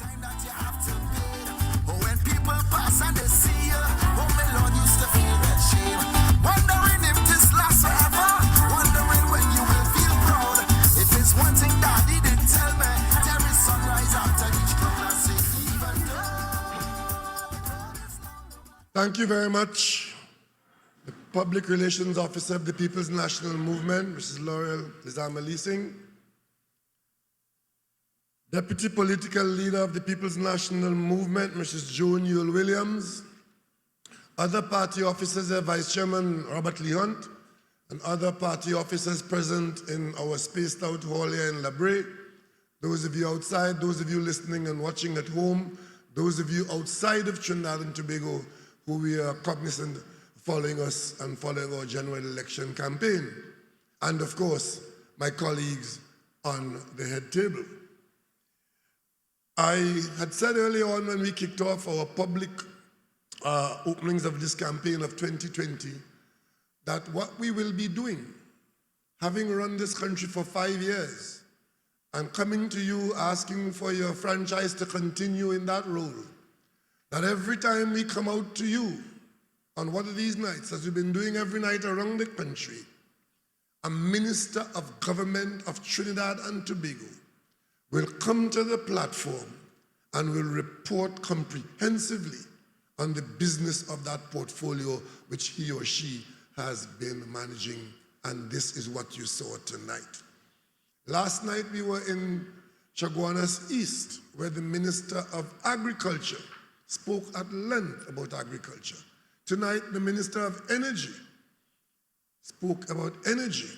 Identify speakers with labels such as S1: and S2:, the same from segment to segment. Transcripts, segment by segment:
S1: Time that you have to pay. But when people pass and they see you, oh my Lord, used to feel that shame. Wondering if this lasts forever. Wondering when you will feel proud. If it's one thing that he didn't tell me, there is sunrise after each cloud. I say even though.
S2: Thank you very much. The Public Relations Officer of the People's National Movement, Mrs. Laurel Lizama Leasing. Deputy Political Leader of the People's National Movement, Mrs. Joan Yule Williams. Other party officers, Vice Chairman Robert Lee Hunt, and other party officers present in our spaced out hall here in Brea. Those of you outside, those of you listening and watching at home, those of you outside of Trinidad and Tobago who we are cognizant following us and following our general election campaign. And of course, my colleagues on the head table. I had said earlier on when we kicked off our public openings of this campaign of 2020, that what we will be doing, having run this country for 5 years, and coming to you asking for your franchise to continue in that role, that every time we come out to you on one of these nights, as we've been doing every night around the country, a minister of government of Trinidad and Tobago will come to the platform and will report comprehensively on the business of that portfolio which he or she has been managing, and this is what you saw tonight. Last night we were in Chaguanas East, where the Minister of Agriculture spoke at length about agriculture. Tonight the Minister of Energy spoke about energy,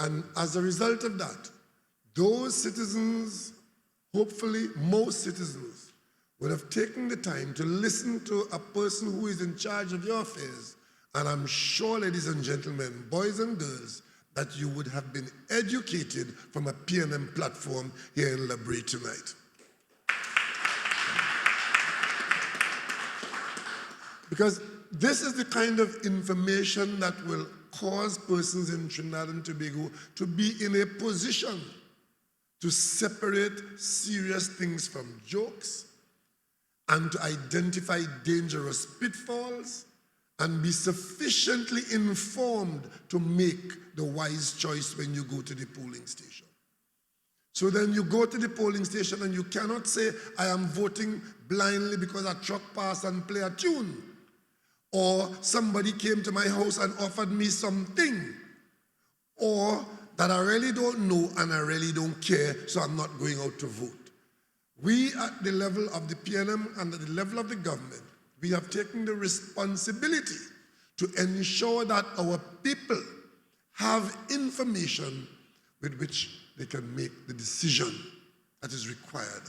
S2: and as a result of that, those citizens, hopefully most citizens, would have taken the time to listen to a person who is in charge of your affairs. And I'm sure, ladies and gentlemen, boys and girls, that you would have been educated from a PNM platform here in Brea tonight. Because this is the kind of information that will cause persons in Trinidad and Tobago to be in a position to separate serious things from jokes and to identify dangerous pitfalls and be sufficiently informed to make the wise choice when you go to the polling station. So then you go to the polling station and you cannot say, I am voting blindly because a truck passed and play a tune, or somebody came to my house and offered me something, or that I really don't know and I really don't care, so I'm not going out to vote. We at the level of the PNM and at the level of the government, we have taken the responsibility to ensure that our people have information with which they can make the decision that is required.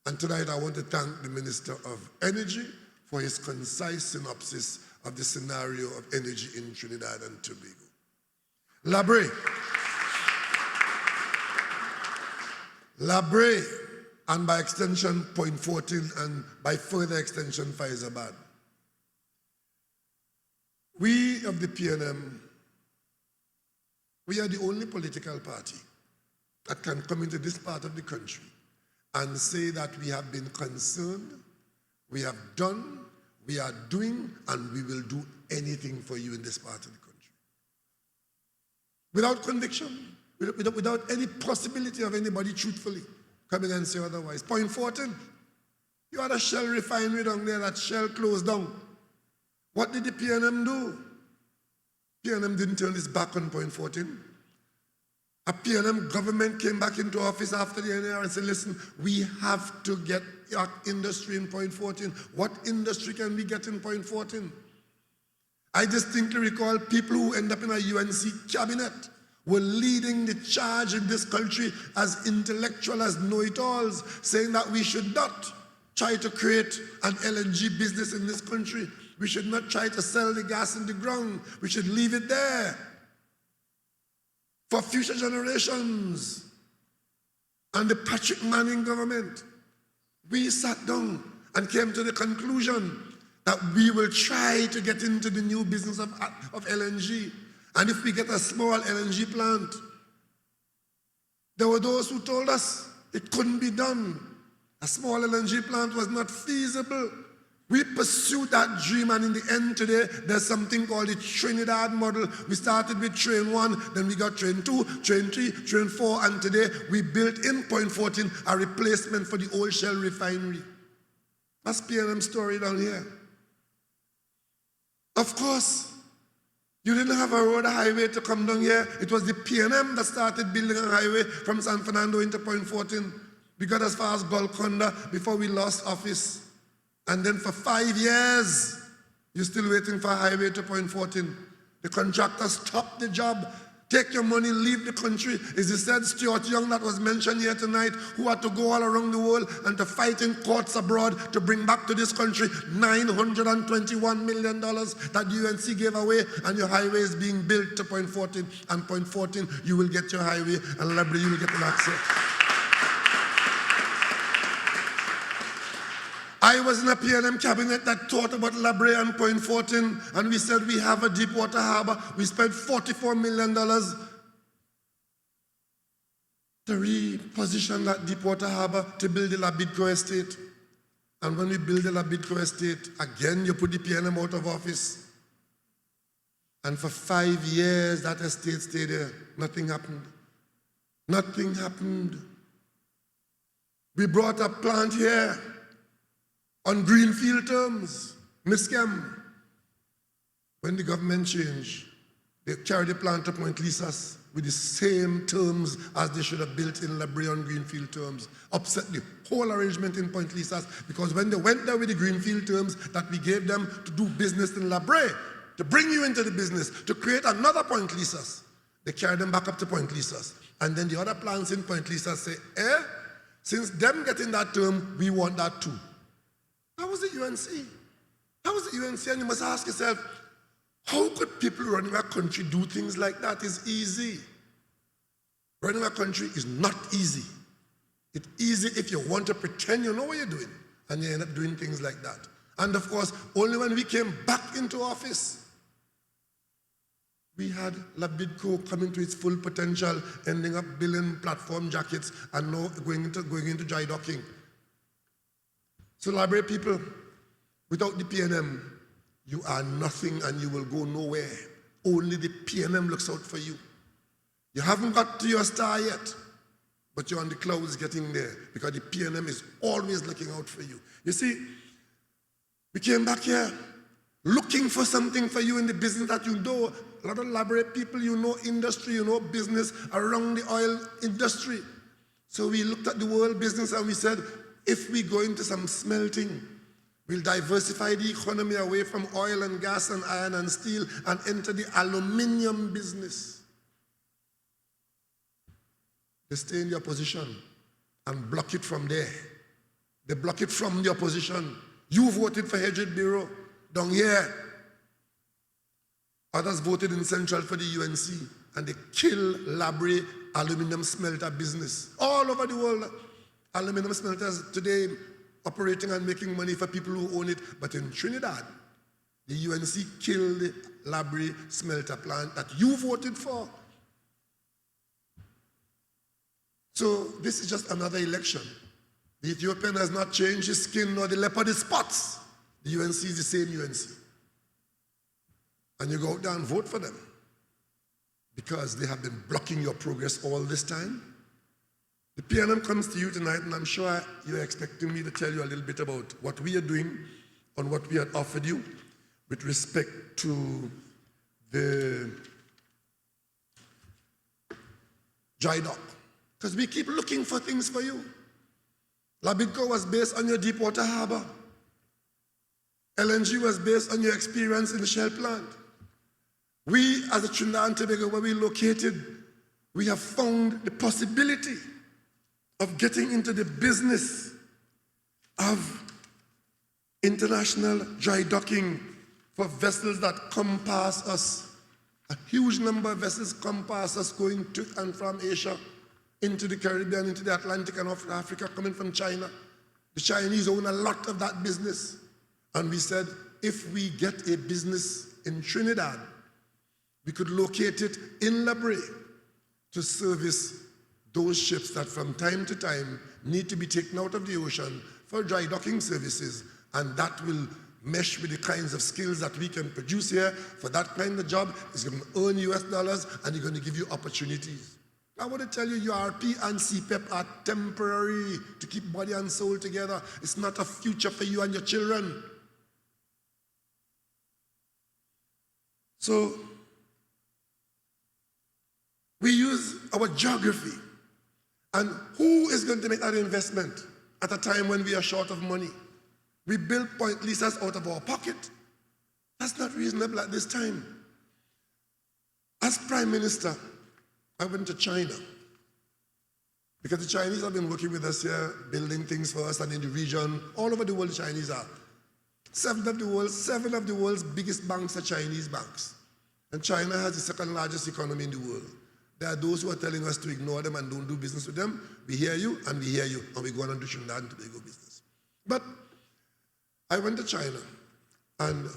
S2: And tonight I want to thank the Minister of Energy for his concise synopsis of the scenario of energy in Trinidad and Tobago. Brea, and by extension Point 14, and by further extension Faizabad. We of the PNM, we are the only political party that can come into this part of the country and say that we have been concerned, we have done, we are doing, and we will do anything for you in this part of the country. Without conviction, without any possibility of anybody truthfully coming and say otherwise. Point 14, you had a Shell refinery down there, that Shell closed down. What did the PNM do? PNM didn't turn its back on Point 14. A PNM government came back into office after the NAR and said, listen, we have to get our industry in Point 14. What industry can we get in Point 14? I distinctly recall people who end up in a UNC cabinet were leading the charge in this country as intellectual, as know-it-alls, saying that we should not try to create an LNG business in this country. We should not try to sell the gas in the ground. We should leave it there for future generations. And the Patrick Manning government, we sat down and came to the conclusion that we will try to get into the new business of LNG. And if we get a small LNG plant, there were those who told us it couldn't be done. A small LNG plant was not feasible. We pursued that dream, and in the end today, there's something called the Trinidad model. We started with train 1, then we got train 2, train 3, train 4, and today we built in Point 14 a replacement for the old Shell refinery. That's P&M story down here. Of course, you didn't have a road, a highway to come down here. It was the P&M that started building a highway from San Fernando into Point 14. We got as far as Golconda before we lost office. And then for 5 years, you're still waiting for a highway to Point 14. The contractor stopped the job. Take your money, leave the country. Is it said Stuart Young that was mentioned here tonight, who had to go all around the world and to fight in courts abroad to bring back to this country $921 million that UNC gave away, and your highway is being built to Point 14. And Point 14, you will get your highway, and Labrie, you will get an access. I was in a P&M cabinet that thought about Labrie and Point 14, and we said we have a deep water harbor. We spent $44 million to reposition that deep water harbor to build the Labidco estate. And when we build the Labidco estate, again you put the P&M out of office. And for 5 years that estate stayed there. Nothing happened. Nothing happened. We brought a plant here on greenfield terms, Miscam. When the government changed, they carried the plant to Point Lisas with the same terms as they should have built in Labrie on greenfield terms. Upset the whole arrangement in Point Lisas, because when they went there with the greenfield terms that we gave them to do business in Labrie, to bring you into the business, to create another Point Lisas, they carried them back up to Point Lisas. And then the other plants in Point Lisas say, since them getting that term, we want that too. How was the UNC? How was the UNC? And you must ask yourself, how could people running a country do things like that? It's easy. Running a country is not easy. It's easy if you want to pretend you know what you're doing, and you end up doing things like that. And of course, only when we came back into office, we had Labidco coming to its full potential, ending up building platform jackets and now going into dry docking. So Labrie people, without the P&M, you are nothing and you will go nowhere. Only the P&M looks out for you. You haven't got to your star yet, but you're on the clouds getting there, because the P&M is always looking out for you. You see, we came back here looking for something for you in the business that you know. A lot of Labrie people, you know industry, you know business around the oil industry. So we looked at the world business and we said, if we go into some smelting, we'll diversify the economy away from oil and gas and iron and steel and enter the aluminium business. They stay in the opposition and block it from there. They block it from the opposition. You voted for Hedged Bureau down here. Others voted in Central for the UNC, and they kill Labrie aluminum smelter business all over the world. Aluminum smelters today operating and making money for people who own it. But in Trinidad, the UNC killed the Labrie smelter plant that you voted for. So this is just another election. The Ethiopian has not changed his skin nor the leopard his spots. The UNC is the same UNC. And you go out there and vote for them because they have been blocking your progress all this time. The P&M comes to you tonight, and I'm sure you're expecting me to tell you a little bit about what we are doing and what we had offered you with respect to the dry dock. Because we keep looking for things for you. Labidco was based on your deep water harbor. LNG was based on your experience in the Shell plant. We, as a Trinidad and Tobago, where we're located, we have found the possibility of getting into the business of international dry docking for vessels that come past us. A huge number of vessels come past us going to and from Asia into the Caribbean, into the Atlantic and off Africa, coming from China. The Chinese own a lot of that business. And we said, if we get a business in Trinidad, we could locate it in Labrie to service those ships that from time to time need to be taken out of the ocean for dry docking services, and that will mesh with the kinds of skills that we can produce here for that kind of job. It's going to earn US dollars, and it's going to give you opportunities. I want to tell you, URP and CPEP are temporary to keep body and soul together. It's not a future for you and your children. So, we use our geography. And who is going to make that investment at a time when we are short of money? We build point leases out of our pocket. That's not reasonable at this time. As Prime Minister, I went to China because the Chinese have been working with us here, building things for us, and in the region, all over the world, the Chinese are. Seven of the world's biggest banks are Chinese banks. And China has the second largest economy in the world. There are those who are telling us to ignore them and don't do business with them. We hear you, and we hear you, and we go on and do Trinidad and Tobago business. But I went to China, and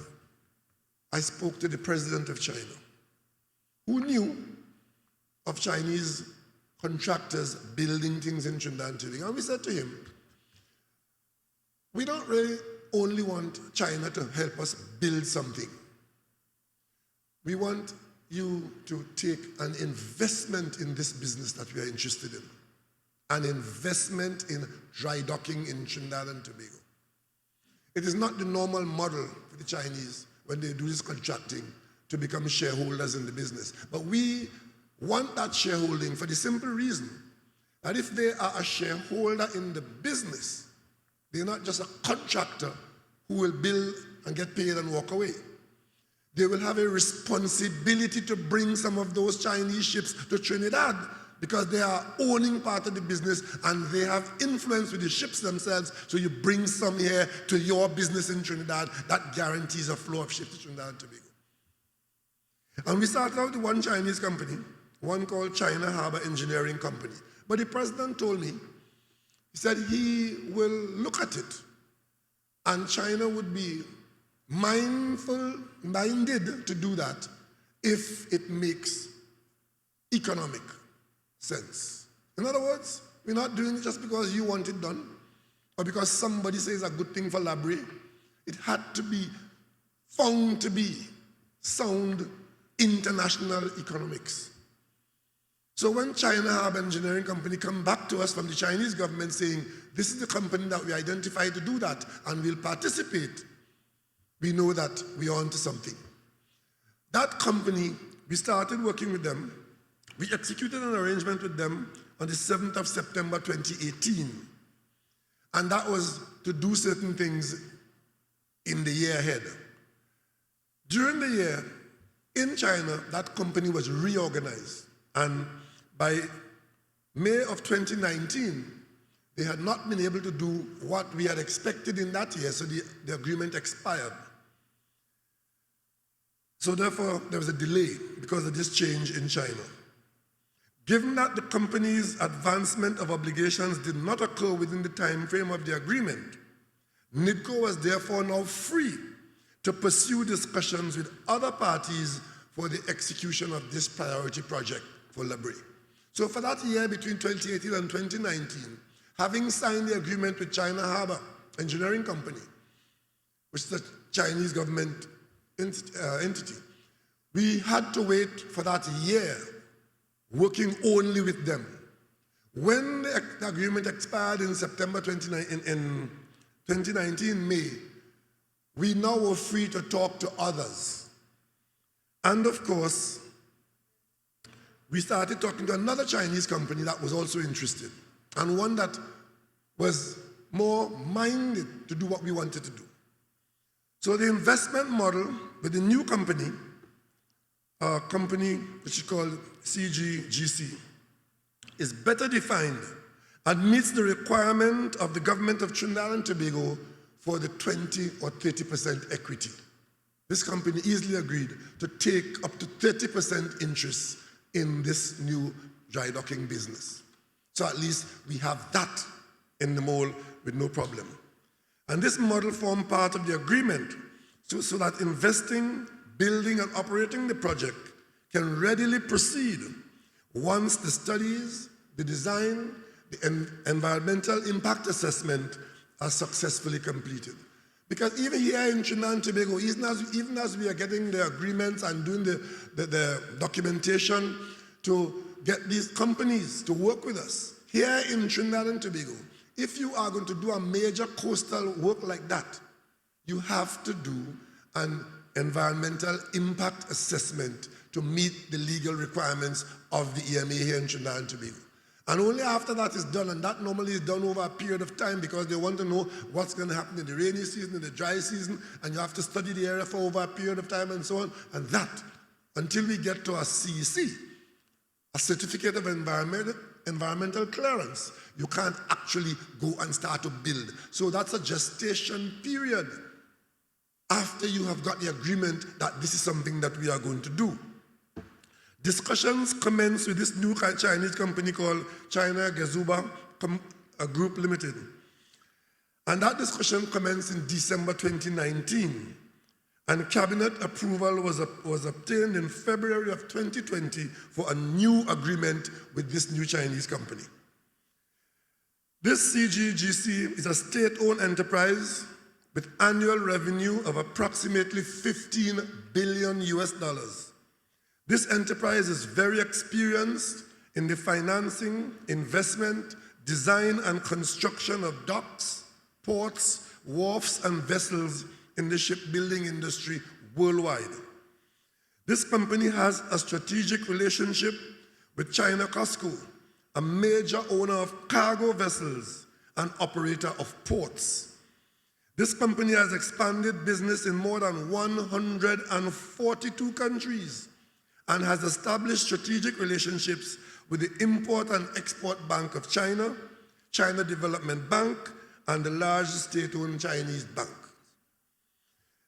S2: I spoke to the president of China, who knew of Chinese contractors building things in Trinidad and Tobago. And we said to him, we don't really only want China to help us build something. We want you to take an investment in this business that we are interested in, an investment in dry docking in Trinidad and Tobago. It is not the normal model for the Chinese when they do this contracting to become shareholders in the business. But we want that shareholding for the simple reason that if they are a shareholder in the business, they're not just a contractor who will build and get paid and walk away. They will have a responsibility to bring some of those Chinese ships to Trinidad because they are owning part of the business and they have influence with the ships themselves. So you bring some here to your business in Trinidad, that guarantees a flow of ships to Trinidad and Tobago. And we started out with one Chinese company, one called China Harbor Engineering Company. But the president told me, he said he will look at it and China would be minded to do that if it makes economic sense. In other words, we're not doing it just because you want it done or because somebody says a good thing for Brea. It had to be found to be sound international economics. So when China Harbor Engineering Company come back to us from the Chinese government saying, this is the company that we identified to do that and will participate, we know that we are onto something. That company, we started working with them. We executed an arrangement with them on the 7th of September 2018. And that was to do certain things in the year ahead. During the year, in China, that company was reorganized. And by May of 2019, they had not been able to do what we had expected in that year, so the agreement expired. So therefore, there was a delay because of this change in China. Given that the company's advancement of obligations did not occur within the time frame of the agreement, NIDCO was therefore now free to pursue discussions with other parties for the execution of this priority project for Brea. So for that year between 2018 and 2019, having signed the agreement with China Harbor Engineering Company, which is a Chinese government entity, we had to wait for that year working only with them. When the agreement expired in September 2019, May, we now were free to talk to others. And of course, we started talking to another Chinese company that was also interested, and one that was more minded to do what we wanted to do. So the investment model with the new company, a company which is called CGGC, is better defined and meets the requirement of the government of Trinidad and Tobago for the 20 or 30% equity. This company easily agreed to take up to 30% interest in this new dry docking business. So at least we have that in the mold with no problem. And this model formed part of the agreement so that investing, building, and operating the project can readily proceed once the studies, the design, the environmental impact assessment are successfully completed. Because even here in Trinidad and Tobago, even as we are getting the agreements and doing the documentation to get these companies to work with us, here in Trinidad and Tobago, if you are going to do a major coastal work like that, you have to do an environmental impact assessment to meet the legal requirements of the EMA here in Trinidad and Tobago. And only after that is done, and that normally is done over a period of time because they want to know what's going to happen in the rainy season, in the dry season, and you have to study the area for over a period of time and so on. And that, until we get to a CEC, a Certificate of Environmental Clearance, you can't actually go and start to build. So that's a gestation period after you have got the agreement that this is something that we are going to do. Discussions commenced with this new Chinese company called China Gezuba Group Limited. And that discussion commenced in December 2019. And cabinet approval was obtained in February of 2020 for a new agreement with this new Chinese company. This CGGC is a state-owned enterprise with annual revenue of approximately $15 billion US. This enterprise is very experienced in the financing, investment, design, and construction of docks, ports, wharfs, and vessels in the shipbuilding industry worldwide. This company has a strategic relationship with China COSCO, a major owner of cargo vessels and operator of ports. This company has expanded business in more than 142 countries and has established strategic relationships with the Import and Export Bank of China, China Development Bank, and the largest state-owned Chinese bank.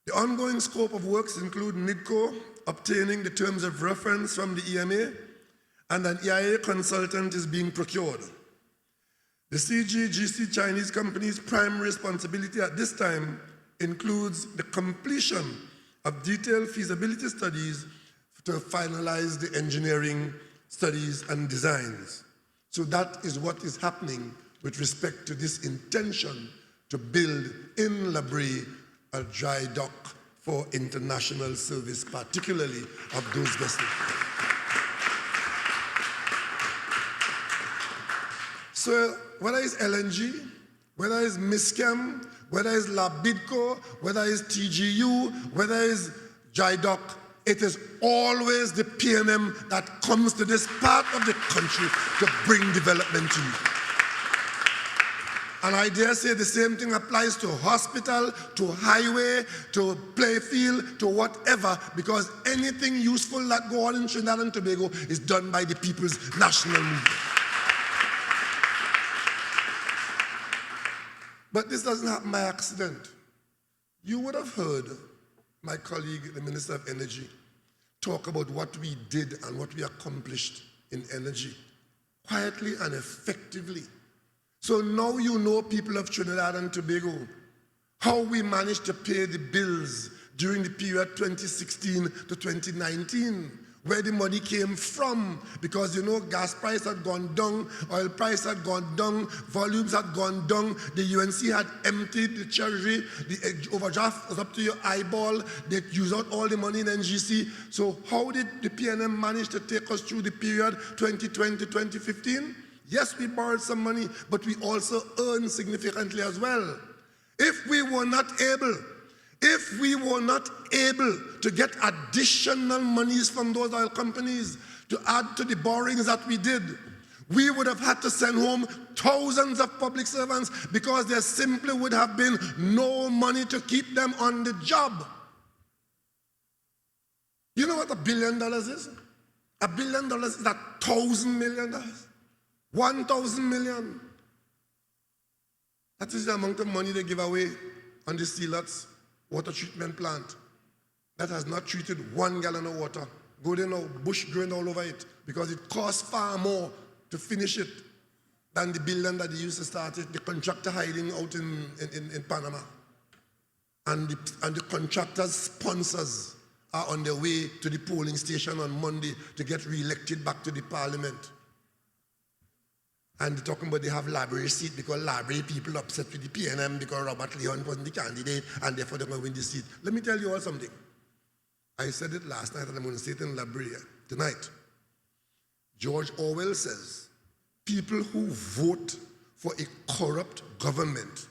S2: The ongoing scope of works include NIDCO obtaining the terms of reference from the EMA, and an EIA consultant is being procured. The CGGC Chinese company's primary responsibility at this time includes the completion of detailed feasibility studies to finalize the engineering studies and designs. So that is what is happening with respect to this intention to build in Brea a dry dock for international service, particularly of those vessels. So whether it's LNG, whether it's MISCAM, whether it's Labidco, whether it's TGU, whether it's dry dock, it is always the P&M that comes to this part of the country to bring development to you. And I dare say the same thing applies to hospital, to highway, to playfield, to whatever, because anything useful that goes on in Trinidad and Tobago is done by the People's National Movement. But this doesn't happen by accident. You would have heard my colleague, the Minister of Energy, talk about what we did and what we accomplished in energy, quietly and effectively. So now you know, people of Trinidad and Tobago, how we managed to pay the bills during the period 2016 to 2019, where the money came from, because you know gas price had gone down, oil price had gone down, volumes had gone down, the UNC had emptied the treasury, the overdraft was up to your eyeball, they used out all the money in NGC. So how did the PNM manage to take us through the period 2020-2015? Yes, we borrowed some money, but we also earned significantly as well. If we were not able to get additional monies from those oil companies to add to the borrowings that we did, we would have had to send home thousands of public servants because there simply would have been no money to keep them on the job. You know what $1 billion is? $1 billion is $1,000 million. 1,000 million. That is the amount of money they give away on the Sealots water treatment plant that has not treated 1 gallon of water. Go there now, bush growing all over it, because it costs far more to finish it than the $1 billion that they used to start it. The contractor hiding out in Panama. And the contractor's sponsors are on their way to the polling station on Monday to get re-elected back to the parliament. And they're talking about they have library seat because library people upset with the PNM because Robert Leon wasn't the candidate and therefore they're going to win the seat. Let me tell you all something. I said it last night and I'm going to say it in Brea tonight. George Orwell says, people who vote for a corrupt government,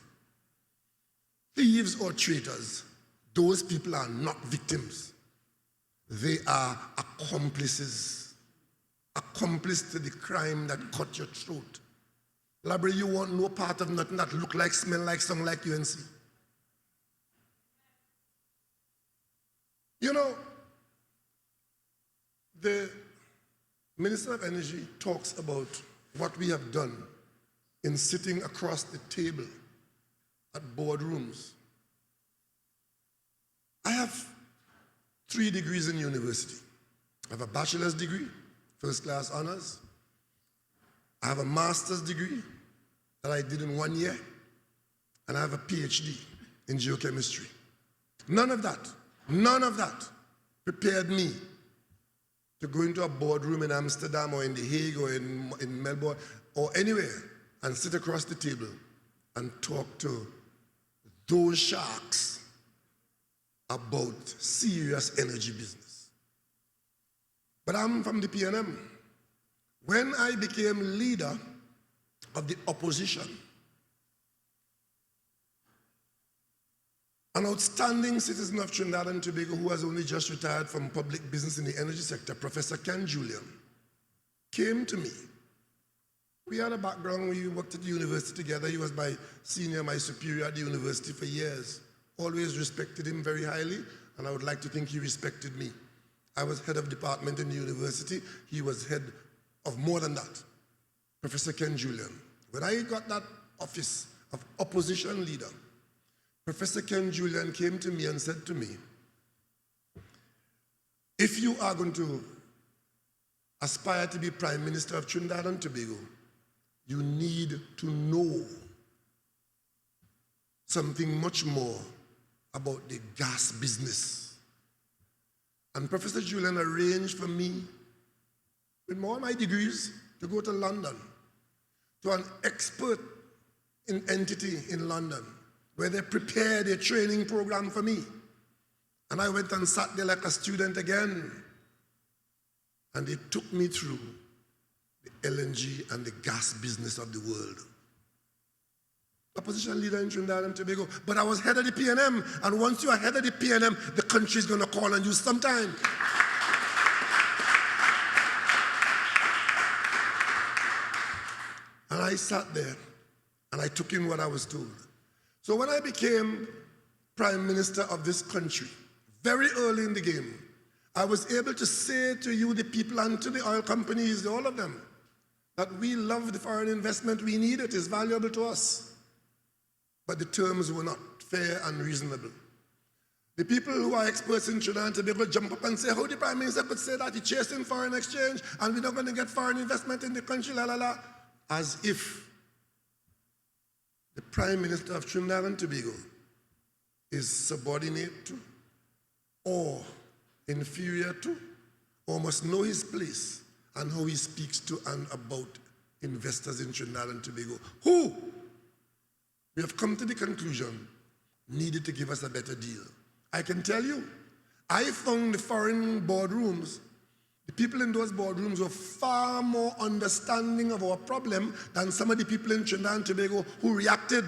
S2: thieves or traitors, those people are not victims. They are accomplices. Accomplice to the crime that cut your throat. Labra, you want no part of nothing that look like, smell like, sound like UNC. You know, the Minister of Energy talks about what we have done in sitting across the table at boardrooms. I have 3 degrees in university. I have a bachelor's degree, first class honors. I have a master's degree that I did in 1 year, and I have a PhD in geochemistry. None of that prepared me to go into a boardroom in Amsterdam or in The Hague or in Melbourne or anywhere and sit across the table and talk to those sharks about serious energy business. But I'm from the PNM. When I became leader of the opposition, an outstanding citizen of Trinidad and Tobago who has only just retired from public business in the energy sector, Professor Ken Julian, came to me. We had a background, we worked at the university together. He was my senior, my superior at the university for years. Always respected him very highly, and I would like to think he respected me. I was head of department in the university. He was head of more than that, Professor Ken Julian. When I got that office of opposition leader, Professor Ken Julian came to me and said to me, if you are going to aspire to be Prime Minister of Trinidad and Tobago, you need to know something much more about the gas business. And Professor Julian arranged for me, with all my degrees, to go to London, to an expert in entity in London, where they prepared a training program for me. And I went and sat there like a student again. And they took me through the LNG and the gas business of the world. Opposition leader in Trinidad and Tobago, but I was head of the PNM, and once you are head of the PNM, the country is going to call on you sometime. And I sat there, and I took in what I was told. So when I became Prime Minister of this country, very early in the game, I was able to say to you, the people, and to the oil companies, all of them, that we love the foreign investment, we need it, it's valuable to us. But the terms were not fair and reasonable. The people who are experts in Trinidad and Tobago jump up and say, how the Prime Minister could say that, he's chasing foreign exchange, and we're not going to get foreign investment in the country, la la la, as if the Prime Minister of Trinidad and Tobago is subordinate to, or inferior to, or must know his place and how he speaks to and about investors in Trinidad and Tobago, who, we have come to the conclusion, needed to give us a better deal. I can tell you, I found the foreign boardrooms, the people in those boardrooms were far more understanding of our problem than some of the people in Trinidad and Tobago who reacted.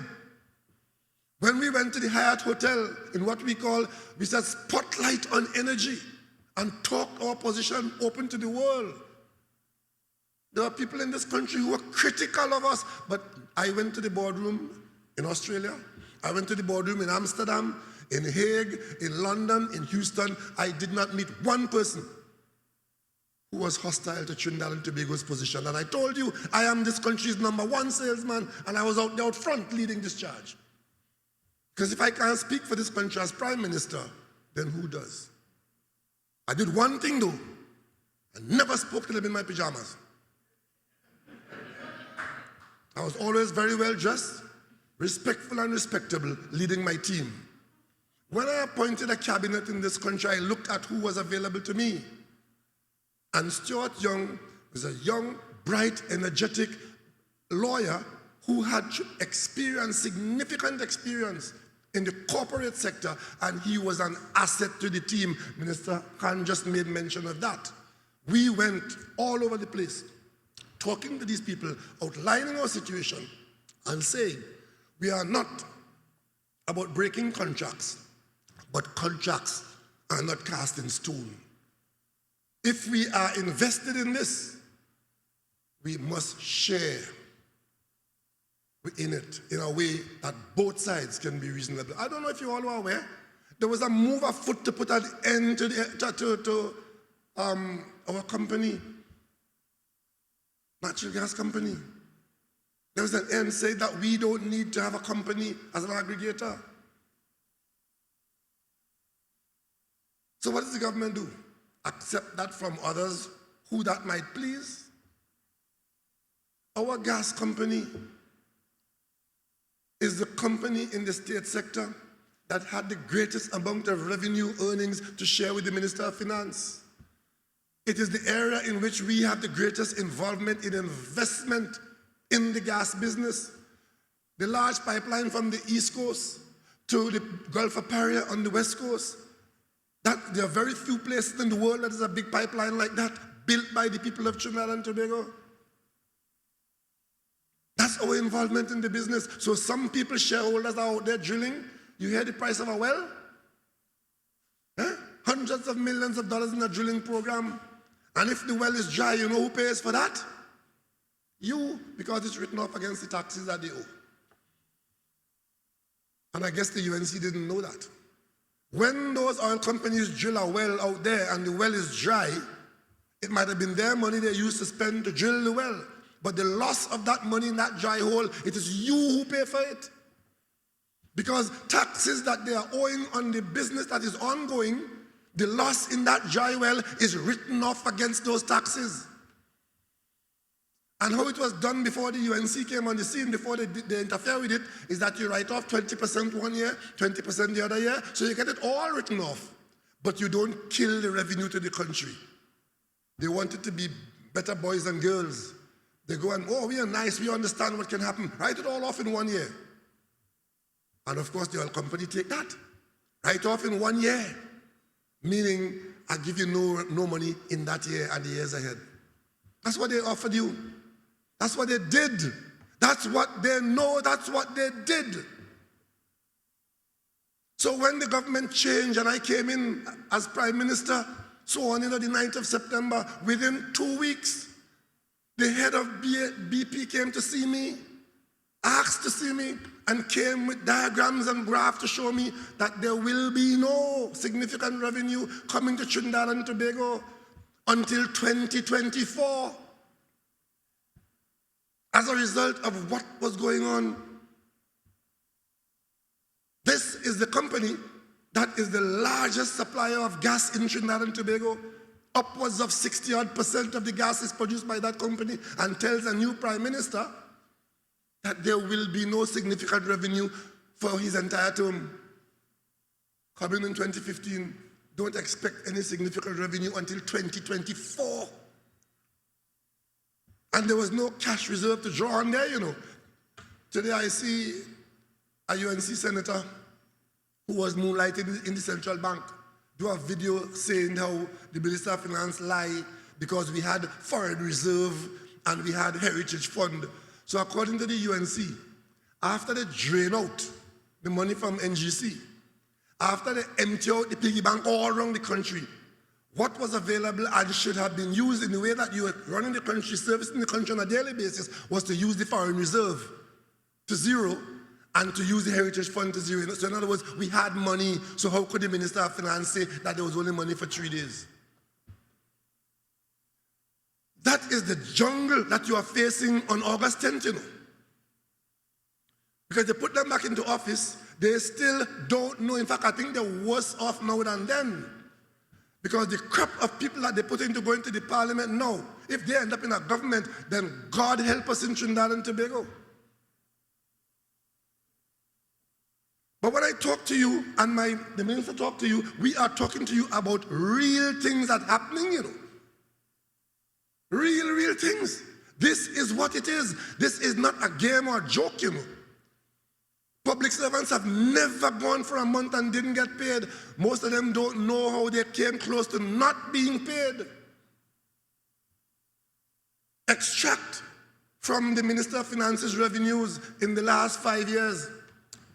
S2: When we went to the Hyatt Hotel in what we said spotlight on energy and talked our position open to the world. There were people in this country who were critical of us, but I went to the boardroom in Australia, I went to the boardroom in Amsterdam, in Hague, in London, in Houston. I did not meet one person who was hostile to Trinidad and Tobago's position. And I told you, I am this country's #1 salesman, and I was out there out front leading this charge. Because if I can't speak for this country as Prime Minister, then who does? I did one thing though, I never spoke to them in my pajamas. I was always very well dressed, respectful and respectable, leading my team. When I appointed a cabinet in this country, I looked at who was available to me. And Stuart Young was a young, bright, energetic, lawyer who had significant experience in the corporate sector, and he was an asset to the team. Minister Khan just made mention of that. We went all over the place, talking to these people, outlining our situation, and saying, we are not about breaking contracts, but contracts are not cast in stone. If we are invested in this, we must share in it in a way that both sides can be reasonable. I don't know if you all are aware, there was a move afoot to put an end to our company, natural gas company. There was an end saying that we don't need to have a company as an aggregator. So what does the government do? Accept that from others who that might please? Our gas company is the company in the state sector that had the greatest amount of revenue earnings to share with the Minister of Finance. It is the area in which we have the greatest involvement in investment in the gas business. The large pipeline from the East Coast to the Gulf of Paria on the West Coast, that there are very few places in the world that is a big pipeline like that, built by the people of Trinidad and Tobago. That's our involvement in the business. So some people, shareholders, are out there drilling. You hear the price of a well? Hundreds of millions of dollars in a drilling program. And if the well is dry, you know who pays for that? You, because it's written off against the taxes that they owe. And I guess the UNC didn't know that. When those oil companies drill a well out there and the well is dry, it might have been their money they used to spend to drill the well. But the loss of that money in that dry hole, it is you who pay for it. Because taxes that they are owing on the business that is ongoing, the loss in that dry well is written off against those taxes. And how it was done before the UNC came on the scene, before they interfere with it, is that you write off 20% one year, 20% the other year, so you get it all written off. But you don't kill the revenue to the country. They want it to be better boys and girls. They go and, oh, we are nice, we understand what can happen. Write it all off in 1 year. And of course, the oil company take that. Write off in 1 year. Meaning, I give you no money in that year and the years ahead. That's what they offered you. That's what they did. That's what they know, that's what they did. So when the government changed and I came in as Prime Minister, so on, the 9th of September, within 2 weeks, the head of BP came to see me, asked to see me, and came with diagrams and graphs to show me that there will be no significant revenue coming to Trinidad and Tobago until 2024 as a result of what was going on. This is the company that is the largest supplier of gas in Trinidad and Tobago. Upwards of 60% of the gas is produced by that company, and tells a new Prime Minister that there will be no significant revenue for his entire term. Coming in 2015, don't expect any significant revenue until 2024. And there was no cash reserve to draw on there, you know. Today I see a UNC senator who was moonlighting in the central bank do a video saying how the Minister of Finance lied because we had foreign reserve and we had heritage fund. So according to the UNC, after they drain out the money from NGC, after they empty out the piggy bank all around the country, what was available and should have been used in the way that you were running the country, servicing the country on a daily basis, was to use the foreign reserve to zero and to use the heritage fund to zero. So in other words, we had money, so how could the Minister of Finance say that there was only money for 3 days? That is the jungle that you are facing on August 10th, you know. Because they put them back into office, they still don't know. In fact, I think they're worse off now than then. Because the crop of people that they put into going to the parliament now, if they end up in a government, then God help us in Trinidad and Tobago. But when I talk to you, and the minister talk to you, we are talking to you about real things that are happening, you know. Real things. This is what it is. This is not a game or a joke, you know. Public servants have never gone for a month and didn't get paid. Most of them don't know how they came close to not being paid. Extract from the Minister of Finance's revenues in the last 5 years,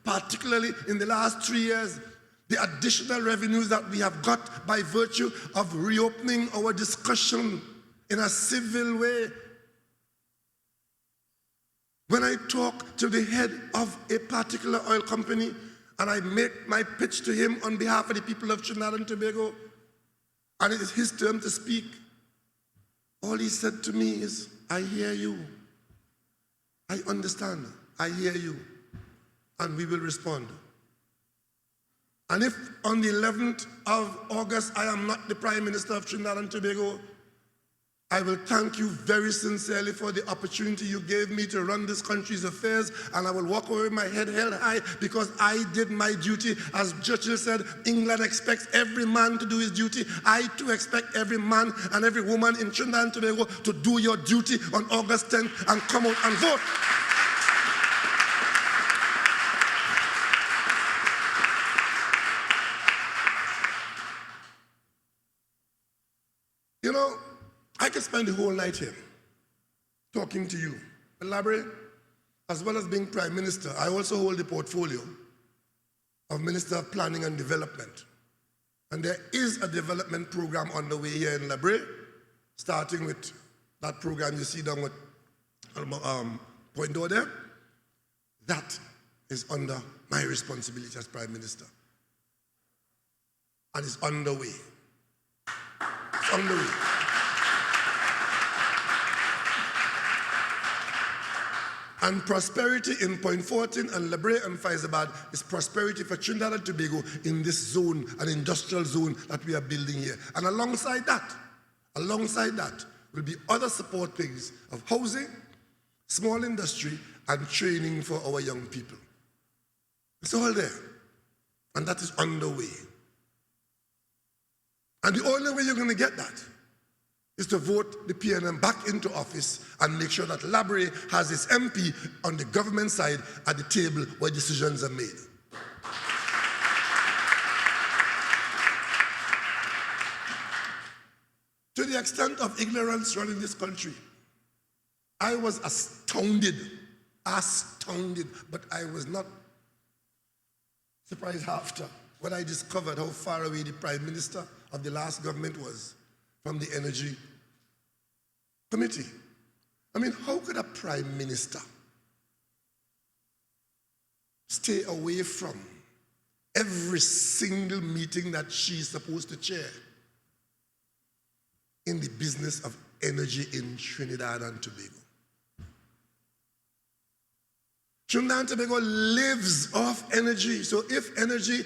S2: particularly in the last 3 years, the additional revenues that we have got by virtue of reopening our discussion in a civil way. When I talk to the head of a particular oil company and I make my pitch to him on behalf of the people of Trinidad and Tobago, and it is his turn to speak, all he said to me is, I hear you. I understand. I hear you. And we will respond. And if on the 11th of August I am not the Prime Minister of Trinidad and Tobago, I will thank you very sincerely for the opportunity you gave me to run this country's affairs, and I will walk away with my head held high because I did my duty. As Churchill said, England expects every man to do his duty. I too expect every man and every woman in Trinidad and Tobago to do your duty on August 10th and come out and vote. You know, I could spend the whole night here talking to you. Elaborate, as well as being Prime Minister, I also hold the portfolio of Minister of Planning and Development. And there is a development program on the way here in Brea, starting with that program you see down with Point Door there. That is under my responsibility as Prime Minister. And it's underway. It's underway. And prosperity in Point 14 and Brea and Faizabad is prosperity for Trinidad and Tobago in this zone, an industrial zone that we are building here. And alongside that will be other support things of housing, small industry, and training for our young people. It's all there. And that is underway. And the only way you're going to get that is to vote the PNM back into office and make sure that Brea has its MP on the government side at the table where decisions are made. To the extent of ignorance running this country, I was astounded, but I was not surprised after when I discovered how far away the Prime Minister of the last government was from the Energy Committee. I mean, how could a Prime Minister stay away from every single meeting that she's supposed to chair in the business of energy in Trinidad and Tobago? Trinidad and Tobago lives off energy, so if energy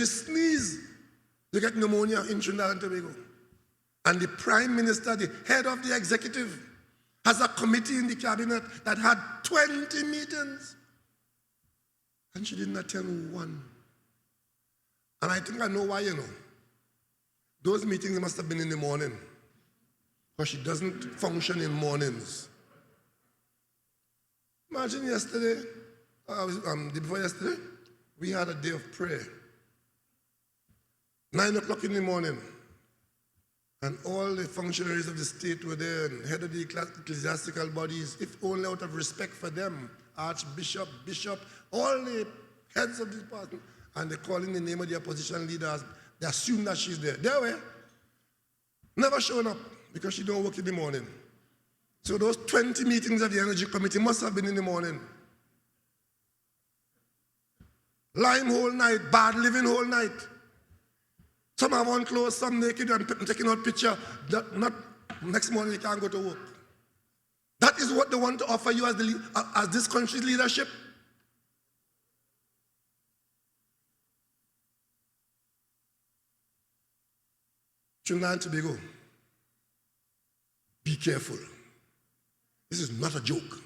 S2: sneezes, you get pneumonia in Trinidad and Tobago. And the Prime Minister, the head of the executive, has a committee in the cabinet that had 20 meetings. And she didn't attend one. And I think I know why, you know. Those meetings must have been in the morning, because she doesn't function in mornings. Imagine yesterday, day before yesterday, we had a day of prayer. 9 o'clock in the morning. And all the functionaries of the state were there, and head of the ecclesiastical bodies, if only out of respect for them, Archbishop, Bishop, all the heads of the department, and they call in the name of the opposition leaders. They assume that she's there. There were. Never showing up, because she don't work in the morning. So those 20 meetings of the Energy Committee must have been in the morning. Lying whole night, bad living whole night. Some have on clothes, some naked, and taking out picture. Not next morning you can't go to work. That is what they want to offer you as this country's leadership. Trinidad and Tobago, be careful. This is not a joke.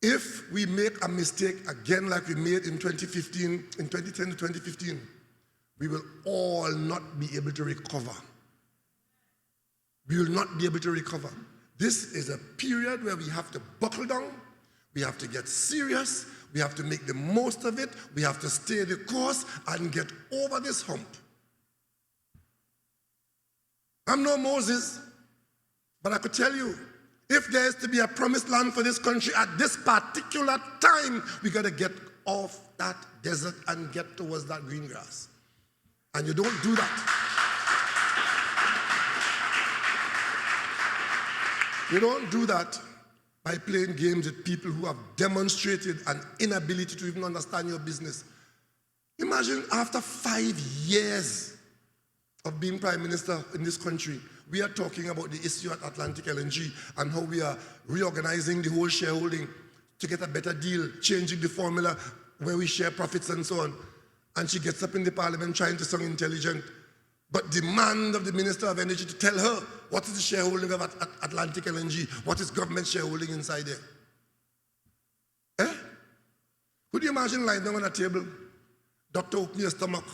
S2: If we make a mistake again like we made in 2015, in 2010 to 2015, we will all not be able to recover. we will not be able to recover. This is a period where we have to buckle down, we have to get serious, we have to make the most of it, we have to stay the course and get over this hump. I'm no Moses, but I could tell you, if there is to be a promised land for this country at this particular time, we got to get off that desert and get towards that green grass. And you don't do that. You don't do that by playing games with people who have demonstrated an inability to even understand your business. Imagine after 5 years of being Prime Minister in this country, we are talking about the issue at Atlantic LNG and how we are reorganizing the whole shareholding to get a better deal, changing the formula where we share profits and so on. And she gets up in the parliament trying to sound intelligent, but demand of the Minister of Energy to tell her what is the shareholding of Atlantic LNG, what is government shareholding inside there. Could you imagine lying down on a table, doctor open your stomach,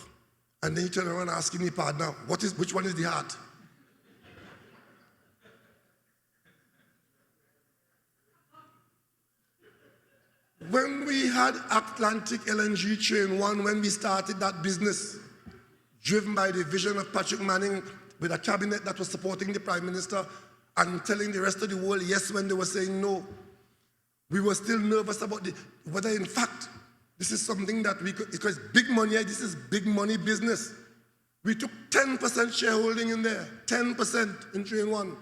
S2: and then you turn around asking your partner, which one is the heart? When we had Atlantic LNG Train 1, when we started that business, driven by the vision of Patrick Manning, with a cabinet that was supporting the Prime Minister and telling the rest of the world yes when they were saying no, we were still nervous about whether in fact this is something that we could, because big money, this is big money business. We took 10% shareholding in there, 10% in Train 1.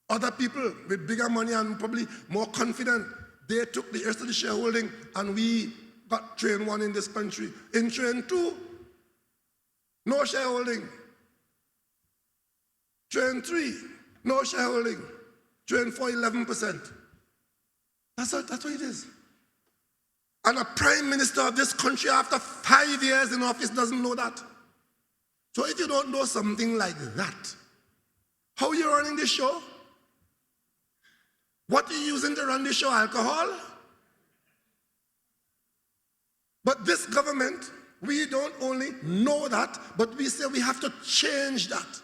S2: Other people with bigger money and probably more confident, they took the rest of the shareholding and we got Train 1 in this country. In Train 2, no shareholding. Train 3, no shareholding. Train 4, 11%. That's what it is. And a Prime Minister of this country after 5 years in office doesn't know that. So if you don't know something like that, how are you running this show? What are you using to run this show? Alcohol? But this government, we don't only know that, but we say we have to change that.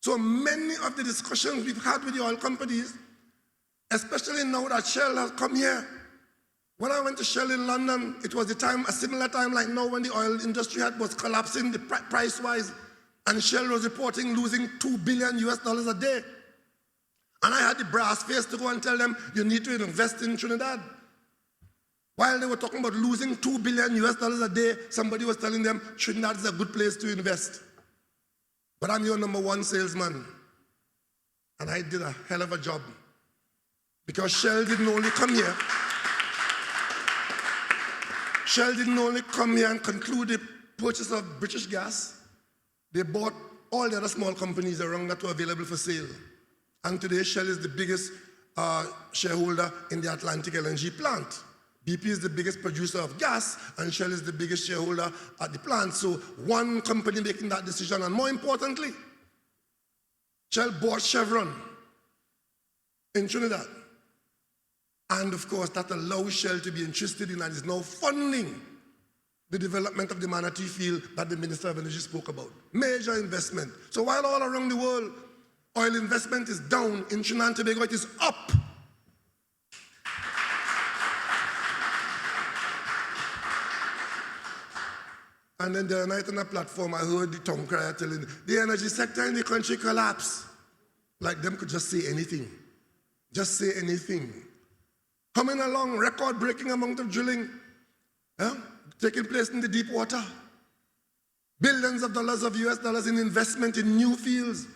S2: So many of the discussions we've had with the oil companies, especially now that Shell has come here. When I went to Shell in London, it was a similar time like now when the oil industry was collapsing price-wise, and Shell was reporting losing $2 billion a day. And I had the brass face to go and tell them, you need to invest in Trinidad. While they were talking about losing $2 billion a day, somebody was telling them, Trinidad is a good place to invest. But I'm your number one salesman. And I did a hell of a job. Because Shell didn't only come here. Shell didn't only come here and conclude the purchase of British Gas. They bought all the other small companies around that were available for sale. And today, Shell is the biggest shareholder in the Atlantic LNG plant. BP is the biggest producer of gas, and Shell is the biggest shareholder at the plant. So one company making that decision, and more importantly, Shell bought Chevron in Trinidad. And of course, that allows Shell to be interested in and is now funding the development of the Manatee field that the Minister of Energy spoke about. Major investment. So while all around the world, oil investment is down, in Trinidad and Tobago it is up. And then the other night on a platform, I heard the tongue crier telling the energy sector in the country collapse. Like them could just say anything. Just say anything. Coming along, record-breaking amount of drilling, taking place in the deep water. Billions of dollars of US dollars in investment in new fields.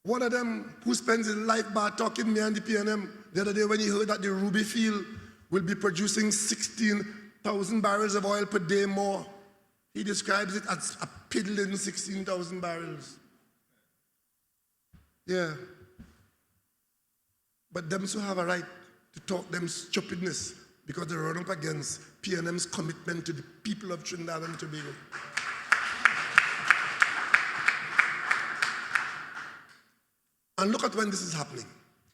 S2: One of them who spends his life by talking me and the PNM the other day when he heard that the Ruby field will be producing 16,000 barrels of oil per day more. He describes it as a piddling 16,000 barrels. Yeah. But them who have a right to talk them stupidness because they run up against PNM's commitment to the people of Trinidad and Tobago. And look at when this is happening.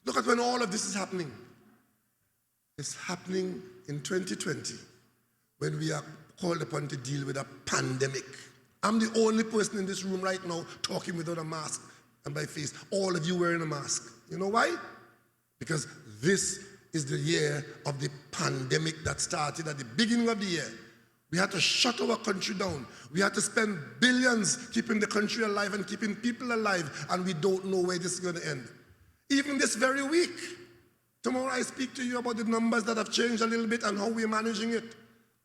S2: Look at when all of this is happening. It's happening in 2020 when we are called upon to deal with a pandemic. I'm the only person in this room right now talking without a mask and by face. All of you wearing a mask. You know why? Because this is the year of the pandemic that started at the beginning of the year. We had to shut our country down. We had to spend billions keeping the country alive and keeping people alive, and we don't know where this is going to end. Even this very week, tomorrow I speak to you about the numbers that have changed a little bit and how we're managing it.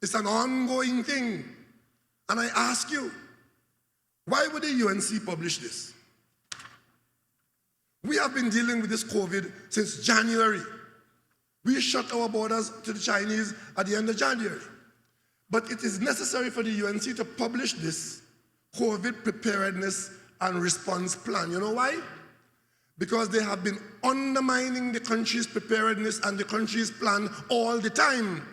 S2: It's an ongoing thing. And I ask you, why would the UNC publish this? We have been dealing with this COVID since January. We shut our borders to the Chinese at the end of January. But it is necessary for the UNC to publish this COVID preparedness and response plan. You know why? Because they have been undermining the country's preparedness and the country's plan all the time.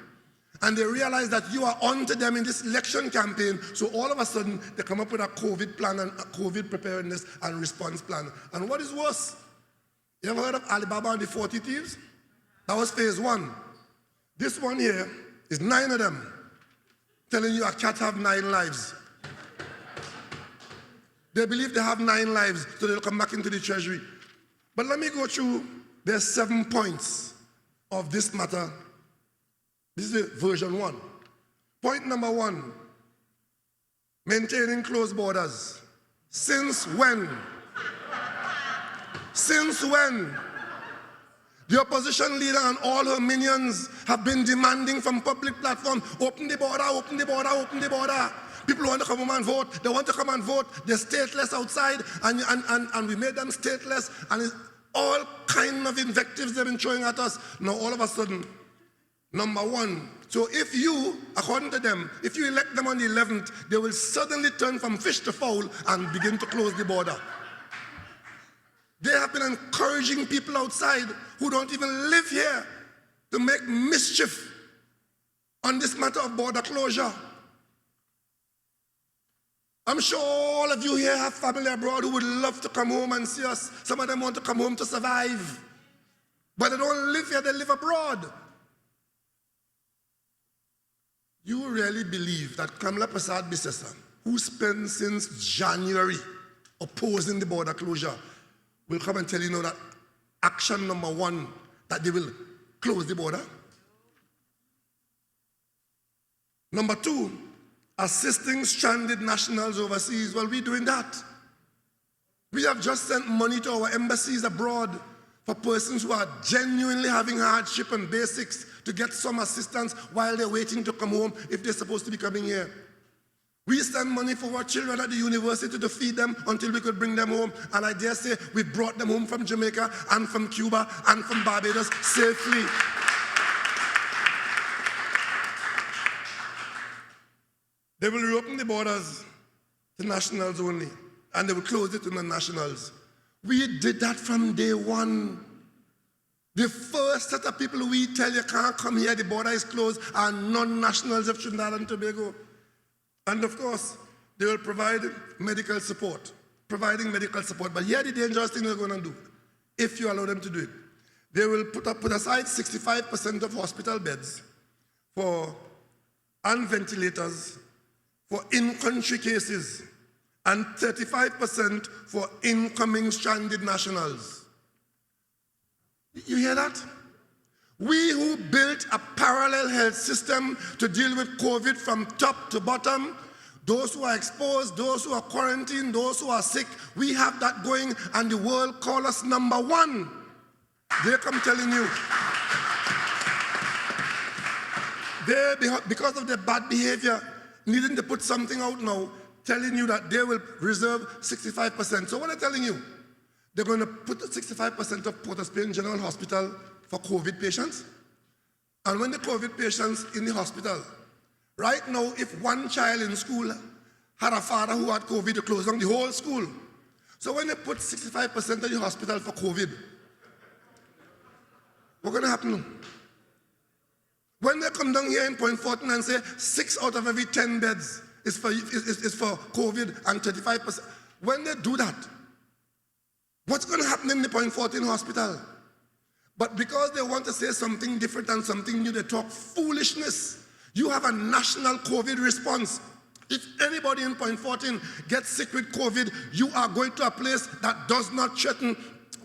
S2: And they realize that you are onto them in this election campaign, so all of a sudden they come up with a COVID plan and a COVID preparedness and response plan. And what is worse? You ever heard of Alibaba and the 40 thieves? That was phase one. This one here is 9 of them telling you a cat have 9 lives. They believe they have 9 lives, so they'll come back into the treasury. But let me go through their 7 points of this matter. This is version 1. Point number 1, maintaining closed borders. Since when? Since when? The opposition leader and all her minions have been demanding from public platform, open the border, open the border, open the border. People want to come home and vote. They want to come and vote. They're stateless outside, and we made them stateless, and it's all kind of invectives they've been throwing at us. Now all of a sudden, number 1, so if you, according to them, if you elect them on the 11th, they will suddenly turn from fish to fowl and begin to close the border. They have been encouraging people outside who don't even live here to make mischief on this matter of border closure. I'm sure all of you here have family abroad who would love to come home and see us. Some of them want to come home to survive. But they don't live here, they live abroad. You really believe that Kamala Prasad Bisesa, who spent since January opposing the border closure, will come and tell you now that action number 1, that they will close the border? Number 2, assisting stranded nationals overseas. Well, we're doing that. We have just sent money to our embassies abroad for persons who are genuinely having hardship and basics to get some assistance while they're waiting to come home if they're supposed to be coming here. We send money for our children at the university to feed them until we could bring them home. And I dare say we brought them home from Jamaica and from Cuba and from Barbados safely. They will reopen the borders to nationals only, and they will close it to non-nationals. We did that from day 1. The first set of people we tell you can't come here, the border is closed, are non-nationals of Trinidad and Tobago. And of course, they will provide medical support, providing medical support. But here the dangerous thing they're going to do, if you allow them to do it, they will put aside 65% of hospital beds and ventilators for in-country cases, and 35% for incoming stranded nationals. You hear that? We who built a parallel health system to deal with COVID from top to bottom, those who are exposed, those who are quarantined, those who are sick, we have that going, and the world call us number 1. They come telling you. They, because of their bad behavior, needing to put something out now, telling you that they will reserve 65%. So what they're telling you, they're going to put 65% of Port of Spain General Hospital for COVID patients. And when the COVID patients in the hospital, right now, if one child in school had a father who had COVID, they close down the whole school. So when they put 65% of the hospital for COVID, what's going to happen? When they come down here in Point Fortin and say 6 out of every 10 beds is for COVID and 35%, when they do that, what's going to happen in the Point Fortin hospital? But because they want to say something different and something new, they talk foolishness. You have a national COVID response If anybody in Point 14 gets sick with COVID, you are going to a place that does not threaten